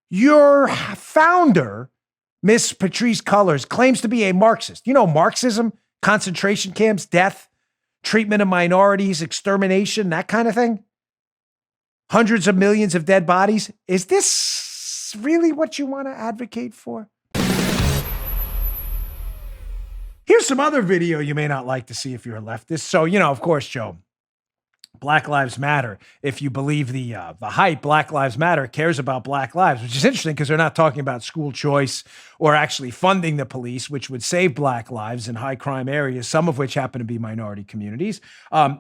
Your founder, Miss Patrice Cullors, claims to be a Marxist. You know, Marxism, concentration camps, death, treatment of minorities, extermination, that kind of thing. Hundreds of millions of dead bodies. Is this really what you want to advocate for? Here's some other video you may not like to see if you're a leftist. So, of course, Joe, Black Lives Matter. If you believe the hype, Black Lives Matter cares about Black lives, which is interesting because they're not talking about school choice or actually funding the police, which would save Black lives in high crime areas, some of which happen to be minority communities.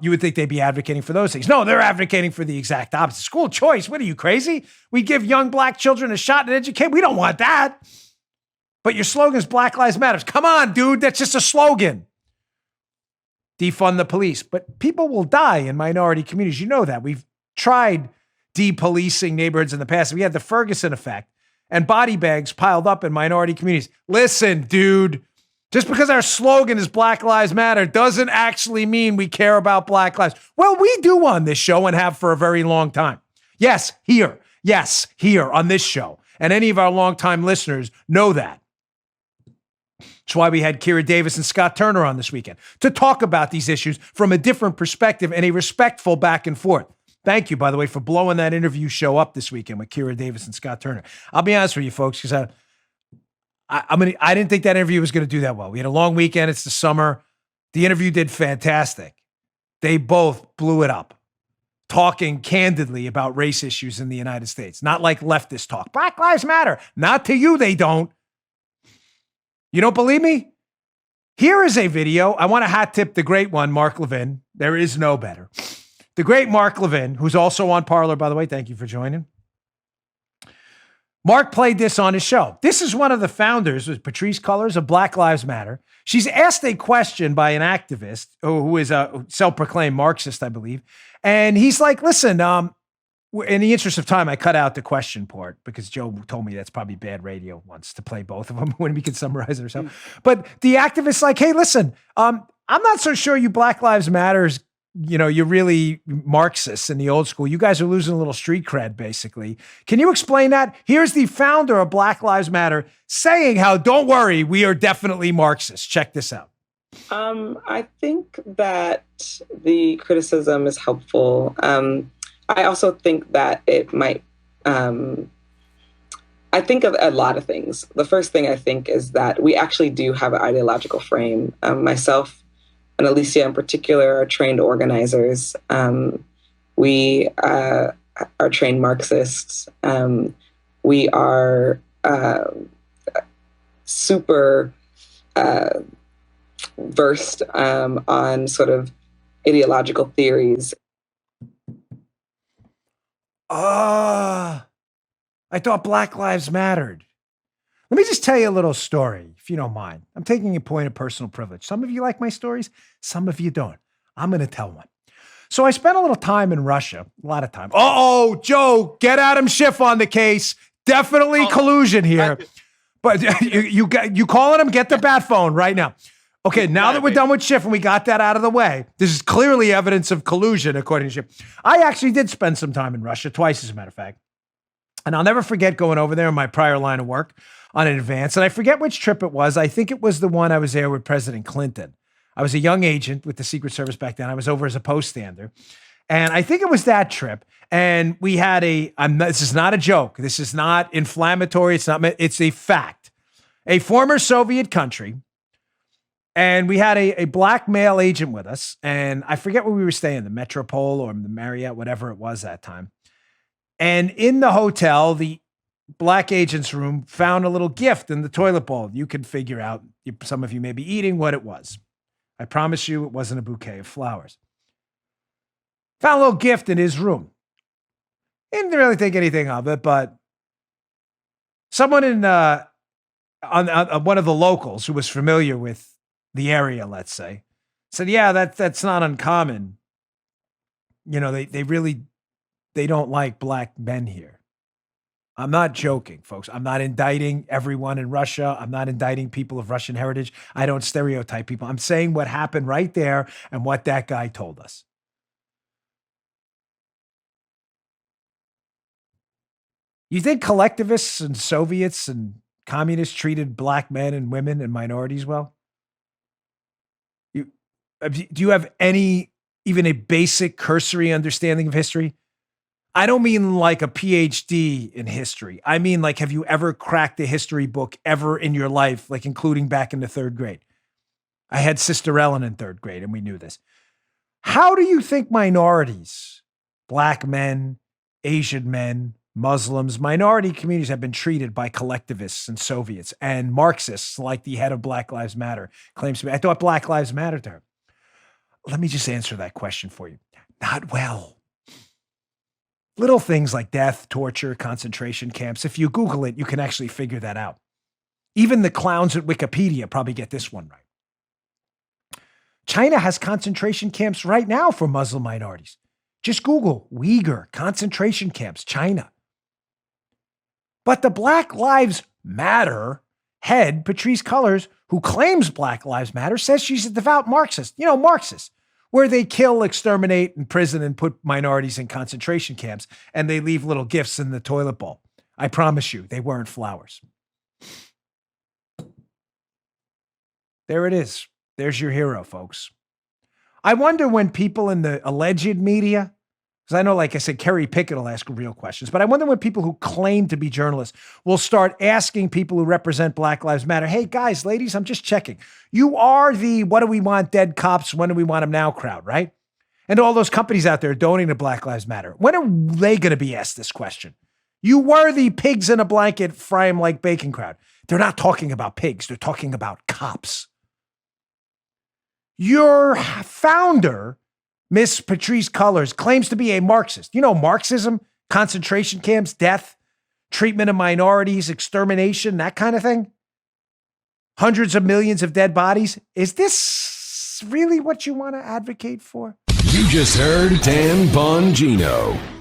You would think they'd be advocating for those things. No, they're advocating for the exact opposite. School choice. What are you, crazy? We give young Black children a shot at education. We don't want that. But your slogan is Black Lives Matter. Come on, dude. That's just a slogan. Defund the police. But people will die in minority communities. You know that. We've tried depolicing neighborhoods in the past. We had the Ferguson effect and body bags piled up in minority communities. Listen, dude, just because our slogan is Black Lives Matter doesn't actually mean we care about Black lives. Well, we do on this show and have for a very long time. Yes, here. Yes, here on this show. And any of our longtime listeners know that. That's why we had Kira Davis and Scott Turner on this weekend to talk about these issues from a different perspective and a respectful back and forth. Thank you, by the way, for blowing that interview show up this weekend with Kira Davis and Scott Turner. I'll be honest with you, folks, because I didn't think that interview was going to do that well. We had a long weekend. It's the summer. The interview did fantastic. They both blew it up, talking candidly about race issues in the United States. Not like leftist talk. Black Lives Matter. Not to you, they don't. You don't believe me? Here is a video. I want to hat tip the great one, Mark Levin. There is no better. The great Mark Levin, who's also on Parler, by the way. Thank you for joining. Mark played this on his show. This is one of the founders, with Patrice Cullors of Black Lives Matter. She's asked a question by an activist who is a self-proclaimed Marxist, I believe. And he's like, listen, in the interest of time, I cut out the question part because Joe told me that's probably bad radio once to play both of them when we could summarize it ourselves. But the activist's like, hey, listen, I'm not so sure you Black Lives Matters, you're really Marxists in the old school. You guys are losing a little street cred, basically. Can you explain that? Here's the founder of Black Lives Matter saying how, don't worry, we are definitely Marxists. Check this out. I think that the criticism is helpful. I also think that it might, I think of a lot of things. The first thing I think is that we actually do have an ideological frame. Myself and Alicia in particular are trained organizers. We are trained Marxists. We are super versed on sort of ideological theories. I thought Black Lives mattered. Let me just tell you a little story, if you don't mind. I'm taking a point of personal privilege. Some of you like my stories, some of you don't. I'm going to tell one. So I spent a little time in Russia, a lot of time. Uh-oh, Joe, get Adam Schiff on the case. Definitely collusion here. But you calling him? Get the bat phone right now. Okay, now that we're done with Schiff and we got that out of the way, this is clearly evidence of collusion, according to Schiff. I actually did spend some time in Russia, twice as a matter of fact. And I'll never forget going over there in my prior line of work on an advance. And I forget which trip it was. I think it was the one I was there with President Clinton. I was a young agent with the Secret Service back then. I was over as a post stander. And I think it was that trip. And we had this is not a joke. This is not inflammatory. It's a fact. A former Soviet country. And we had a black male agent with us. And I forget where we were staying, the Metropole or the Marriott, whatever it was that time. And in the hotel, the black agent's room found a little gift in the toilet bowl. You can figure out, some of you may be eating, what it was. I promise you it wasn't a bouquet of flowers. Found a little gift in his room. Didn't really think anything of it, but someone on one of the locals who was familiar with the area, let's say, said, yeah, that's not uncommon. They don't like black men here. I'm not joking, folks. I'm not indicting everyone in Russia. I'm not indicting people of Russian heritage. I don't stereotype people. I'm saying what happened right there and what that guy told us. You think collectivists and Soviets and communists treated black men and women and minorities well? You, do you have any, even a basic cursory understanding of history? I don't mean like a PhD in history. I mean, like, have you ever cracked a history book ever in your life, like including back in the third grade? I had Sister Ellen in third grade, and we knew this. How do you think minorities, black men, Asian men, Muslims, minority communities have been treated by collectivists and Soviets and Marxists, like the head of Black Lives Matter claims to be? I thought Black Lives Matter to her. Let me just answer that question for you. Not well. Little things like death, torture, concentration camps. If you Google it, you can actually figure that out. Even the clowns at Wikipedia probably get this one right. China has concentration camps right now for Muslim minorities. Just Google Uyghur concentration camps, China. But the Black Lives Matter head, Patrisse Cullors, who claims Black Lives Matter, says she's a devout Marxist. You know, Marxist, where they kill, exterminate, imprison, and put minorities in concentration camps, and they leave little gifts in the toilet bowl. I promise you, they weren't flowers. There it is. There's your hero, folks. I wonder when people in the alleged media, because I know, like I said, Kerry Pickett will ask real questions, but I wonder when people who claim to be journalists will start asking people who represent Black Lives Matter, hey, guys, ladies, I'm just checking. You are the what do we want dead cops, when do we want them now crowd, right? And all those companies out there donating to Black Lives Matter, when are they going to be asked this question? You were the pigs in a blanket, fry them like bacon crowd. They're not talking about pigs. They're talking about cops. Your founder, Miss Patrisse Cullors, claims to be a Marxist. You know, Marxism, concentration camps, death, treatment of minorities, extermination, that kind of thing. Hundreds of millions of dead bodies. Is this really what you want to advocate for? You just heard Dan Bongino.